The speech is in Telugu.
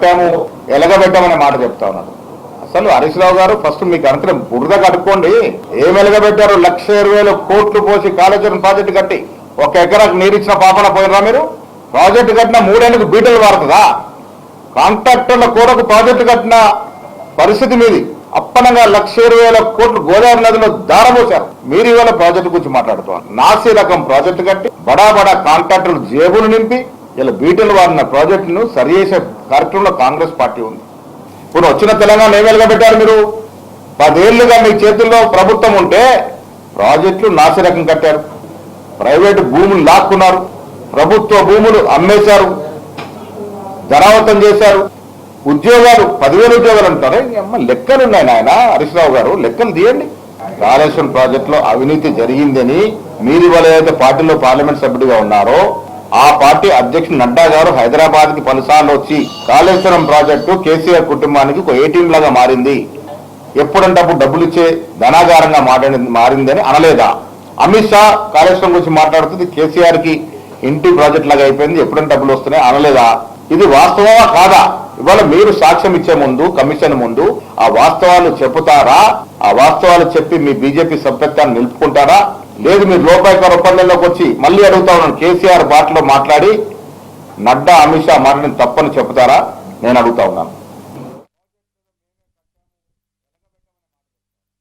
కట్టాము ఎలగబెట్టామనే మాట చెప్తా ఉన్నాడు. అసలు హరీష్ రావు గారు ఫస్ట్ మీకు అంతా బురద కట్టుకోండి. ఏం ఎలగబెట్టారు? 1,20,000 కోట్లు పోసి కాళేశ్వరం ప్రాజెక్టు కట్టి 1 ఎకరాకు నీరు ఇచ్చిన పాపన పోయినరా మీరు? ప్రాజెక్టు కట్టిన 3 ఏళ్ళకు బీటలు వాడుతుందా? కాంట్రాక్టర్ల కూరకు ప్రాజెక్టు కట్టిన పరిస్థితి మీది. అప్పనంగా 1,20,000 కోట్లు గోదావరి నదిలో దారబోశారు. మీరు ఇవాళ ప్రాజెక్టు గురించి మాట్లాడుతున్నారు. నాసి రకం ప్రాజెక్టు కట్టి బడా కాంట్రాక్టర్లు జేబులు నింపి ఇలా బీటలు వాడిన ప్రాజెక్టును సరిచేసే కార్యక్రమంలో కాంగ్రెస్ పార్టీ ఉంది. ఇప్పుడు వచ్చిన తెలంగాణ ఏం వెలగబెట్టారు మీరు? 10 ఏళ్లుగా మీ చేతుల్లో ప్రభుత్వం ఉంటే ప్రాజెక్టులు నాసిరకం కట్టారు, ప్రైవేటు భూములు లాక్కున్నారు, ప్రభుత్వ భూములు అమ్మేశారు, ధనావతం చేశారు. ఉద్యోగాలు 10,000 ఉద్యోగాలు అంటారే. లెక్కలు ఉన్నాయి నాయన హరీష్ రావు గారు, లెక్కలు తీయండి. కాళేశ్వరం ప్రాజెక్టులో అవినీతి జరిగిందని మీరు ఇవాళ ఏదైతే పార్టీలో పార్లమెంట్ సభ్యుడిగా ఉన్నారో ఆ పార్టీ అధ్యక్షుడు నడ్డా గారు హైదరాబాద్ కి పలుసార్లు వచ్చి కాళేశ్వరం ప్రాజెక్టు కేసీఆర్ కుటుంబానికి ఒక ఏటీఎం లాగా మారింది, ఎప్పుడంటే అప్పుడు డబ్బులు ఇచ్చే ధనాగారంగా మారిందని అనలేదా? అమిత్ షా కాళేశ్వరం గురించి మాట్లాడుతుంది కేసీఆర్ కి ఇంటి ప్రాజెక్ట్ లాగా అయిపోయింది, ఎప్పుడంటే డబ్బులు వస్తున్నాయి అనలేదా? ఇది వాస్తవమా కాదా? ఇవాళ మీరు సాక్ష్యం ఇచ్చే ముందు కమిషన్ ముందు ఆ వాస్తవాలు చెప్పుతారా? ఆ వాస్తవాలు చెప్పి మీ బీజేపీ సభ్యత్వాన్ని నిలుపుకుంటారా? లేదు మీరు లోపాయకర ఒప్పందంలోకి వచ్చి మళ్ళీ అడుగుతా ఉన్నాను, కేసీఆర్ బాటలో మాట్లాడి నడ్డా అమిత్ షా మాట్లాడిన తప్పని చెప్తారా? నేను అడుగుతా ఉన్నాను.